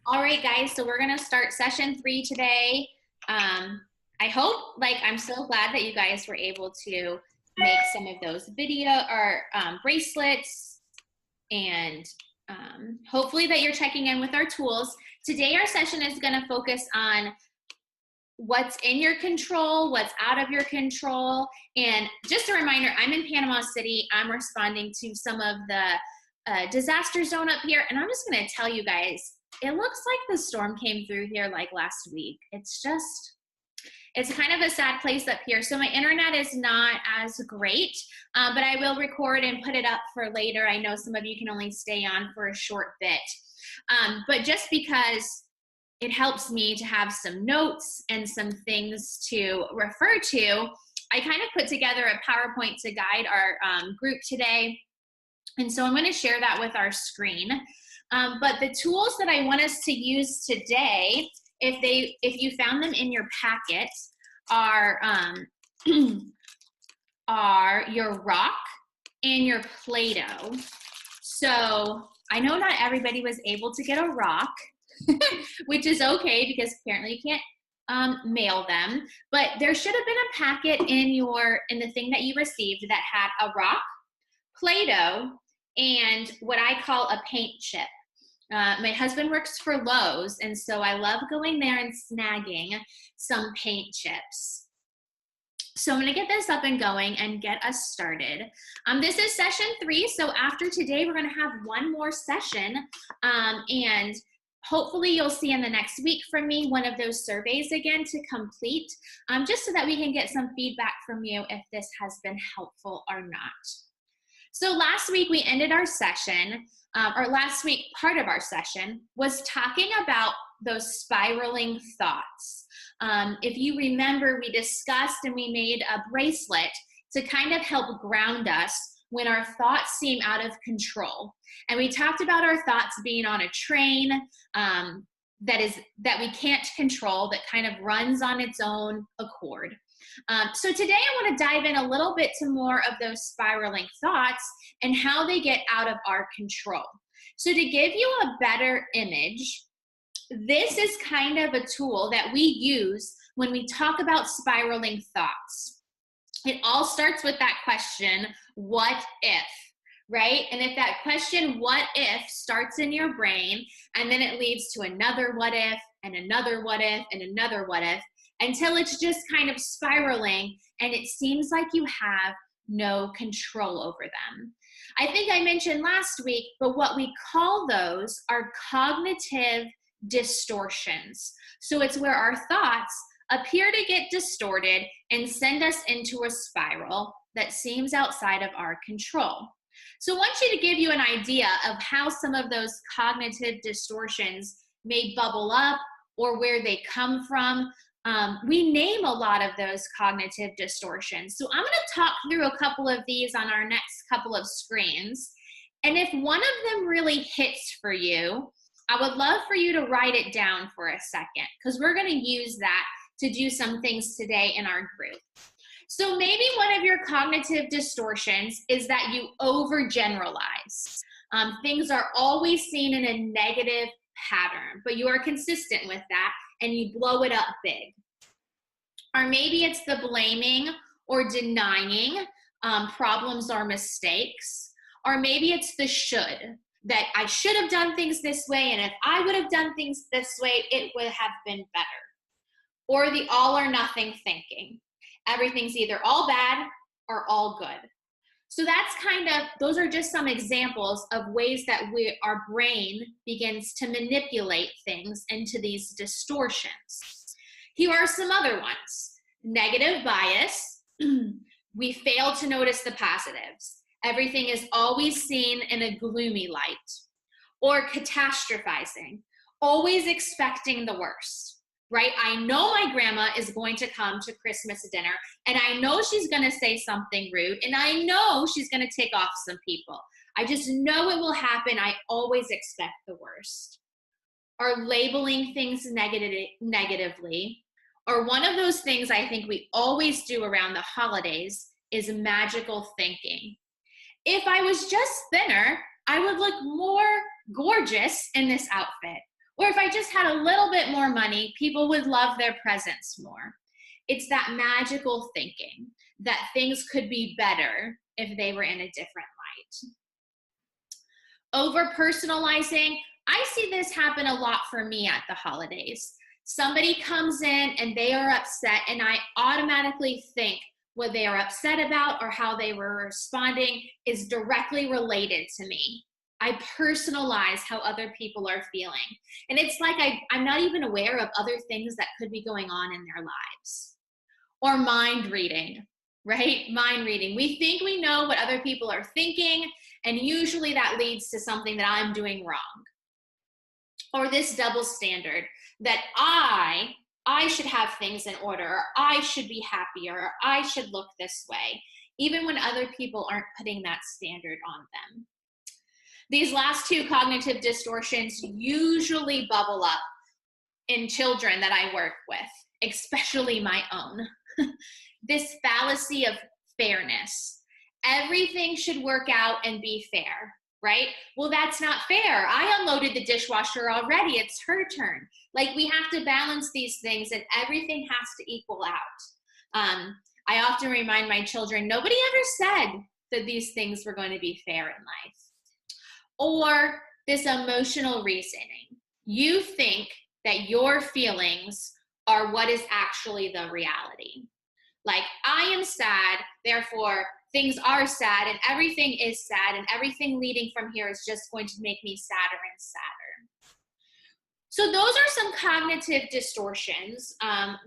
All right, guys, so we're gonna start session 3 today. I hope, I'm so glad that you guys were able to make some of those video or bracelets, and hopefully that you're checking in with our tools. Today, our session is gonna focus on what's in your control, what's out of your control. And just a reminder, I'm in Panama City. I'm responding to some of the disaster zone up here. And I'm just gonna tell you guys, it looks like the storm came through here like last week. It's kind of a sad place up here. So my internet is not as great, but I will record and put it up for later. I know some of you can only stay on for a short bit. But just because it helps me to have some notes and some things to refer to, I kind of put together a PowerPoint to guide our group today. And so I'm going to share that with our screen. But the tools that I want us to use today, if you found them in your packet, are your rock and your Play-Doh. So I know not everybody was able to get a rock, which is okay because apparently you can't mail them. But there should have been a packet in the thing that you received that had a rock, Play-Doh, and what I call a paint chip. My husband works for Lowe's, and so I love going there and snagging some paint chips. So I'm going to get this up and going and get us started. This is session 3, so after today, we're going to have one more session, and hopefully you'll see in the next week from me one of those surveys again to complete, just so that we can get some feedback from you if this has been helpful or not. So last week we ended our session, or last week part of our session was talking about those spiraling thoughts. If you remember, we discussed and we made a bracelet to kind of help ground us when our thoughts seem out of control. And we talked about our thoughts being on a train that we can't control, that kind of runs on its own accord. So today I want to dive in a little bit to more of those spiraling thoughts and how they get out of our control. So to give you a better image, this is kind of a tool that we use when we talk about spiraling thoughts. It all starts with that question, what if? Right? And if that question, what if, starts in your brain, and then it leads to another what if, and another what if, and another what if, until it's just kind of spiraling, and it seems like you have no control over them. I think I mentioned last week, but what we call those are cognitive distortions. So it's where our thoughts appear to get distorted and send us into a spiral that seems outside of our control. So I want you to give you an idea of how some of those cognitive distortions may bubble up or where they come from. We name a lot of those cognitive distortions. So I'm going to talk through a couple of these on our next couple of screens. And if one of them really hits for you, I would love for you to write it down for a second, because we're going to use that to do some things today in our group. So maybe one of your cognitive distortions is that you overgeneralize. Things are always seen in a negative pattern, but you are consistent with that and you blow it up big. Or maybe it's the blaming or denying problems or mistakes. Or maybe it's the should, that I should have done things this way, and if I would have done things this way, it would have been better. Or the all or nothing thinking. Everything's either all bad or all good. So those are just some examples of ways that our brain begins to manipulate things into these distortions. Here are some other ones. Negative bias. We fail to notice the positives. Everything is always seen in a gloomy light. Or catastrophizing. Always expecting the worst. Right? I know my grandma is going to come to Christmas dinner, and I know she's going to say something rude, and I know she's going to tick off some people. I just know it will happen. I always expect the worst. Or labeling things negatively. Or one of those things I think we always do around the holidays is magical thinking. If I was just thinner, I would look more gorgeous in this outfit. Or if I just had a little bit more money, people would love their presents more. It's that magical thinking that things could be better if they were in a different light. Over personalizing, I see this happen a lot for me at the holidays. Somebody comes in and they are upset, and I automatically think what they are upset about or how they were responding is directly related to me. I personalize how other people are feeling. And it's like I'm not even aware of other things that could be going on in their lives. Or mind reading, right? Mind reading. We think we know what other people are thinking, and usually that leads to something that I'm doing wrong. Or this double standard that I should have things in order, or I should be happier, or I should look this way, even when other people aren't putting that standard on them. These last two cognitive distortions usually bubble up in children that I work with, especially my own. This fallacy of fairness. Everything should work out and be fair, right? Well, that's not fair. I unloaded the dishwasher already. It's her turn. Like, we have to balance these things, and everything has to equal out. I often remind my children, nobody ever said that these things were going to be fair in life. Or this emotional reasoning. You think that your feelings are what is actually the reality. Like, I am sad, therefore things are sad, and everything is sad, and everything leading from here is just going to make me sadder and sadder. So those are some cognitive distortions,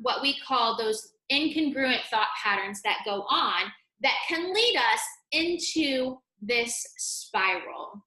what we call those incongruent thought patterns that go on that can lead us into this spiral.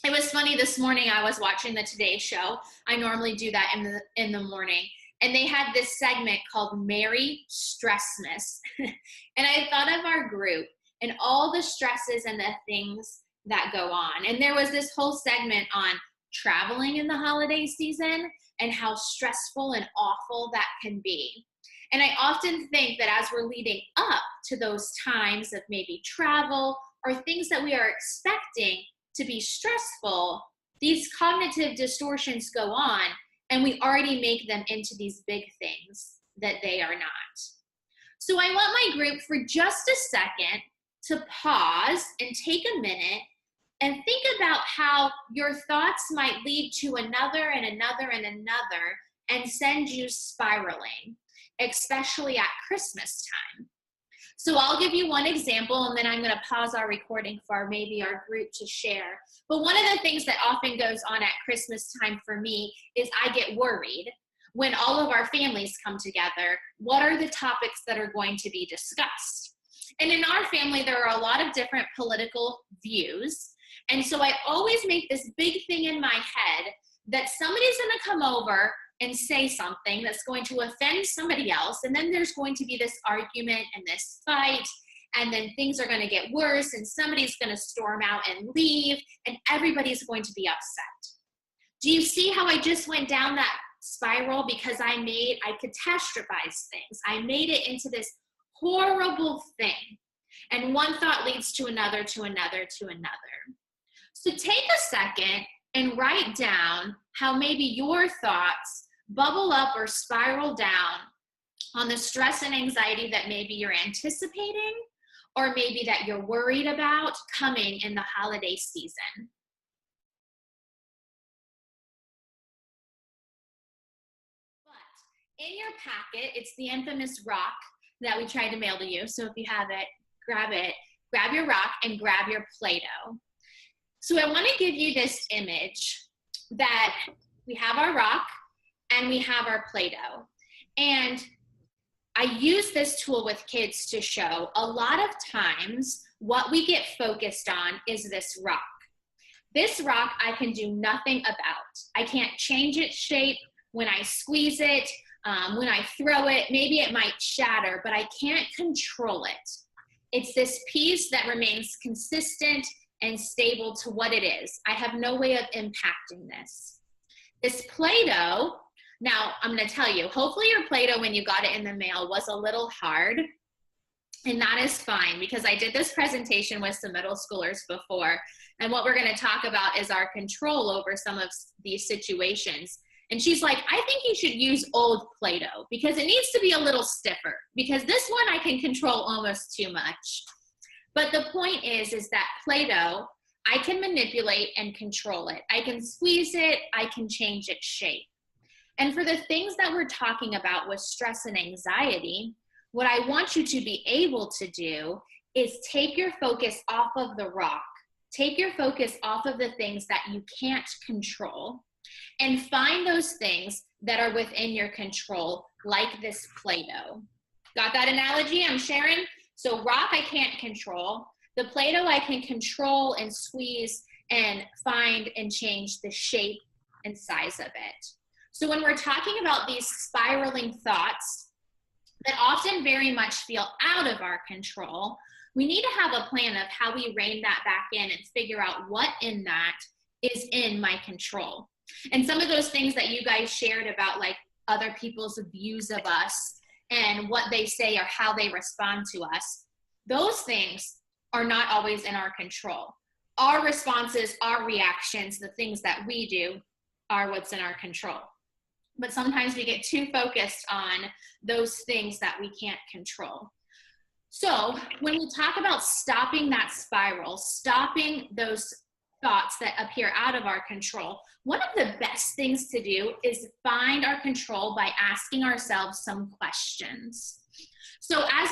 It was funny, this morning I was watching the Today Show. I normally do that in the morning. And they had this segment called Merry Stressmas. And I thought of our group and all the stresses and the things that go on. And there was this whole segment on traveling in the holiday season and how stressful and awful that can be. And I often think that as we're leading up to those times of maybe travel or things that we are expecting to be stressful, these cognitive distortions go on, and we already make them into these big things that they are not. So I want my group for just a second to pause and take a minute and think about how your thoughts might lead to another and another and another and send you spiraling, especially at Christmas time. So I'll give you one example, and then I'm going to pause our recording for maybe our group to share. But one of the things that often goes on at Christmas time for me is I get worried when all of our families come together. What are the topics that are going to be discussed? And in our family, there are a lot of different political views. And so I always make this big thing in my head that somebody's going to come over and say something that's going to offend somebody else, and then there's going to be this argument and this fight, and then things are going to get worse, and somebody's going to storm out and leave, and everybody's going to be upset. Do you see how I just went down that spiral? Because I catastrophized things. I made it into this horrible thing, and one thought leads to another, to another, to another. So take a second and write down how maybe your thoughts bubble up or spiral down on the stress and anxiety that maybe you're anticipating, or maybe that you're worried about coming in the holiday season. But in your packet, it's the infamous rock that we tried to mail to you. So if you have it, grab your rock and grab your Play-Doh. So I want to give you this image that we have our rock and we have our Play-Doh. And I use this tool with kids to show a lot of times what we get focused on is this rock. This rock I can do nothing about. I can't change its shape when I squeeze it, when I throw it. Maybe it might shatter, but I can't control it. It's this piece that remains consistent and stable to what it is. I have no way of impacting this. This Play-Doh, now I'm gonna tell you, hopefully your Play-Doh when you got it in the mail was a little hard. And that is fine, because I did this presentation with some middle schoolers before. And what we're going to talk about is our control over some of these situations. And she's like, I think you should use old Play-Doh because it needs to be a little stiffer, because this one I can control almost too much. But the point is that Play-Doh, I can manipulate and control it. I can squeeze it. I can change its shape. And for the things that we're talking about with stress and anxiety, what I want you to be able to do is take your focus off of the rock, take your focus off of the things that you can't control, and find those things that are within your control, like this Play-Doh. Got that analogy I'm sharing? So rock I can't control. The Play-Doh I can control and squeeze and find and change the shape and size of it. So when we're talking about these spiraling thoughts that often very much feel out of our control, we need to have a plan of how we rein that back in and figure out what in that is in my control. And some of those things that you guys shared about, like other people's abuse of us and what they say or how they respond to us, those things are not always in our control. Our responses, our reactions, the things that we do are what's in our control. But sometimes we get too focused on those things that we can't control. So when we talk about stopping that spiral, stopping those thoughts that appear out of our control, one of the best things to do is find our control by asking ourselves some questions. So as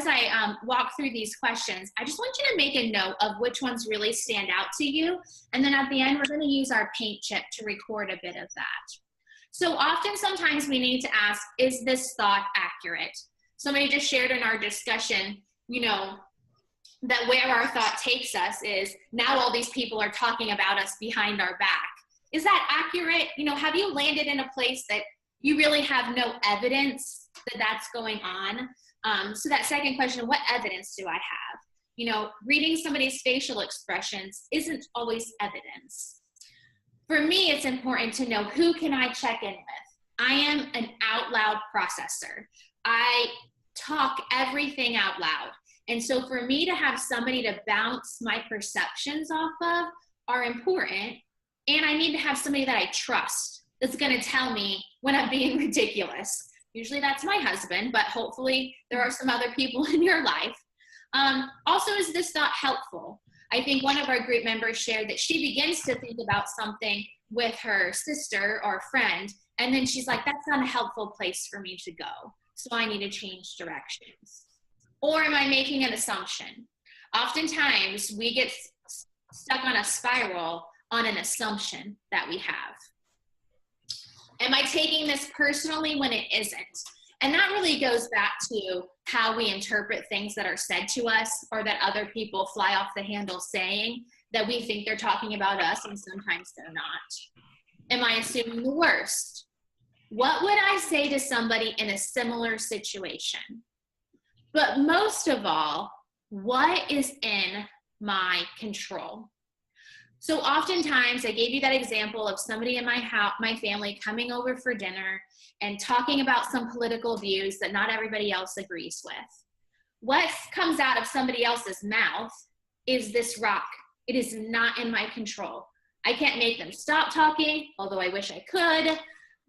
I walk through these questions, I just want you to make a note of which ones really stand out to you. And then at the end, we're going to use our paint chip to record a bit of that. So often, sometimes we need to ask, is this thought accurate? Somebody just shared in our discussion, that where our thought takes us is, now all these people are talking about us behind our back. Is that accurate? Have you landed in a place that you really have no evidence that that's going on? So that second question, what evidence do I have? Reading somebody's facial expressions isn't always evidence. For me, it's important to know, who can I check in with? I am an out loud processor. I talk everything out loud. And so for me to have somebody to bounce my perceptions off of are important. And I need to have somebody that I trust that's going to tell me when I'm being ridiculous. Usually that's my husband, but hopefully there are some other people in your life. Also, is this thought helpful? I think one of our group members shared that she begins to think about something with her sister or friend, and then she's like, that's not a helpful place for me to go, so I need to change directions. Or am I making an assumption? Oftentimes, we get stuck on a spiral on an assumption that we have. Am I taking this personally when it isn't? And that really goes back to how we interpret things that are said to us, or that other people fly off the handle saying, that we think they're talking about us, and sometimes they're not. Am I assuming the worst? What would I say to somebody in a similar situation? But most of all, what is in my control? So oftentimes, I gave you that example of somebody in my family coming over for dinner and talking about some political views that not everybody else agrees with. What comes out of somebody else's mouth is this rock. It is not in my control. I can't make them stop talking, although I wish I could,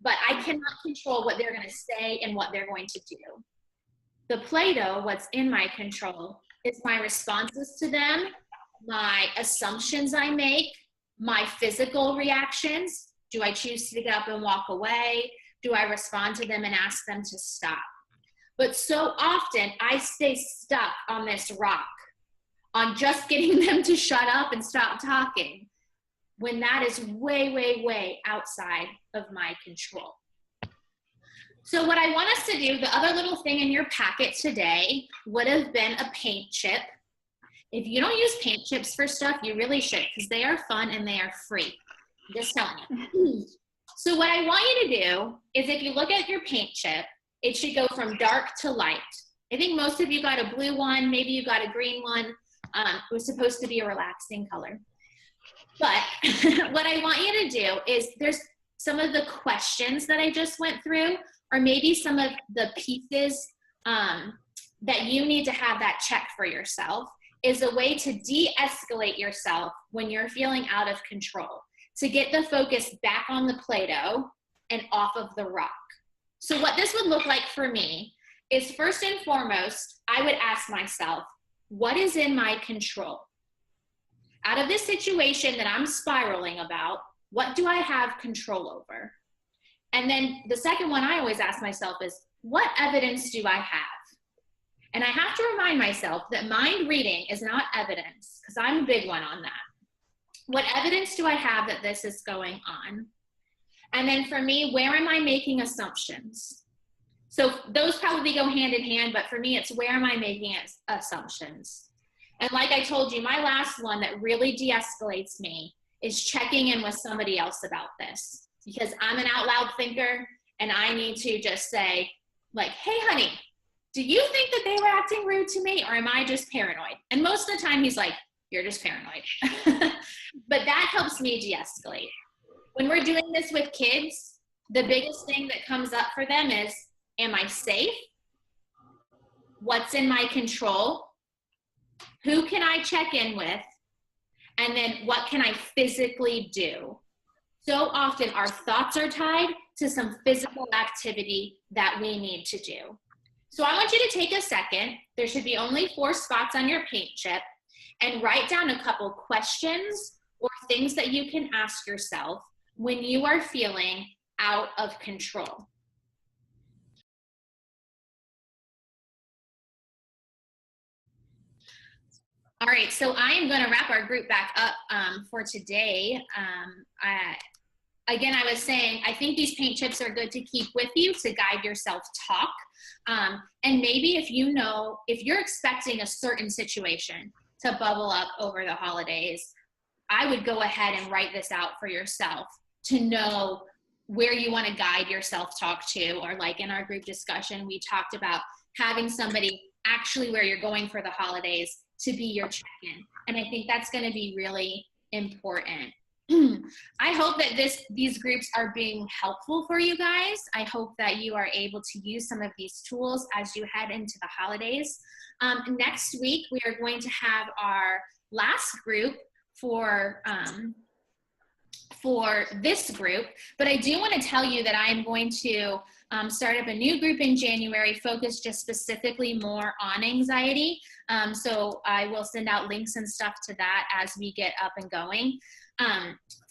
but I cannot control what they're going to say and what they're going to do. The Play-Doh, what's in my control, is my responses to them, my assumptions I make, my physical reactions. Do I choose to get up and walk away? Do I respond to them and ask them to stop? But so often I stay stuck on this rock, on just getting them to shut up and stop talking, when that is way, way, way outside of my control. So what I want us to do, the other little thing in your packet today would have been a paint chip. If you don't use paint chips for stuff, you really should, because they are fun and they are free. I'm just telling you. So what I want you to do is, if you look at your paint chip, it should go from dark to light. I think most of you got a blue one, maybe you got a green one. It was supposed to be a relaxing color. But what I want you to do is, there's some of the questions that I just went through, or maybe some of the pieces that you need to have that check for yourself is a way to de-escalate yourself when you're feeling out of control, to get the focus back on the Play-Doh and off of the rock. So what this would look like for me is, first and foremost, I would ask myself, what is in my control? Out of this situation that I'm spiraling about, what do I have control over? And then the second one I always ask myself is, what evidence do I have? And I have to remind myself that mind reading is not evidence, because I'm a big one on that. What evidence do I have that this is going on? And then for me, where am I making assumptions? So those probably go hand in hand, but for me, it's where am I making assumptions? And like I told you, my last one that really de-escalates me is checking in with somebody else about this, because I'm an out loud thinker and I need to just say, like, hey, honey, do you think that they were acting rude to me, or am I just paranoid? And most of the time he's like, you're just paranoid. But that helps me de-escalate. When we're doing this with kids, the biggest thing that comes up for them is, am I safe? What's in my control? Who can I check in with? And then what can I physically do? So often our thoughts are tied to some physical activity that we need to do. So I want you to take a second. There should be only 4 spots on your paint chip, and write down a couple questions or things that you can ask yourself when you are feeling out of control. All right, so I am going to wrap our group back up for today. Again, I was saying, I think these paint chips are good to keep with you to guide your self-talk. And maybe if you're expecting a certain situation to bubble up over the holidays, I would go ahead and write this out for yourself to know where you want to guide your self-talk to. Or like in our group discussion, we talked about having somebody actually where you're going for the holidays to be your check-in. And I think that's going to be really important. I hope that these groups are being helpful for you guys. I hope that you are able to use some of these tools as you head into the holidays. Next week, we are going to have our last group for this group, but I do want to tell you that I am going to start up a new group in January focused just specifically more on anxiety. So I will send out links and stuff to that as we get up and going.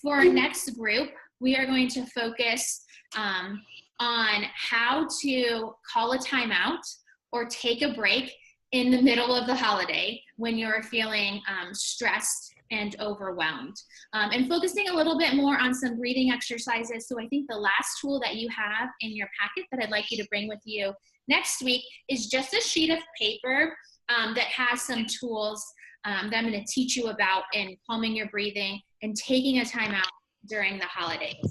For our next group, we are going to focus on how to call a timeout or take a break in the middle of the holiday when you're feeling stressed and overwhelmed, and focusing a little bit more on some breathing exercises. So I think the last tool that you have in your packet that I'd like you to bring with you next week is just a sheet of paper that has some tools that I'm going to teach you about in calming your breathing and taking a time out during the holidays.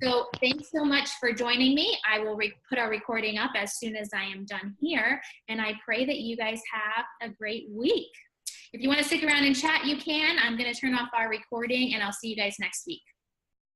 So thanks so much for joining me. I will put our recording up as soon as I am done here, and I pray that you guys have a great week. If you want to stick around and chat, you can. I'm going to turn off our recording, and I'll see you guys next week.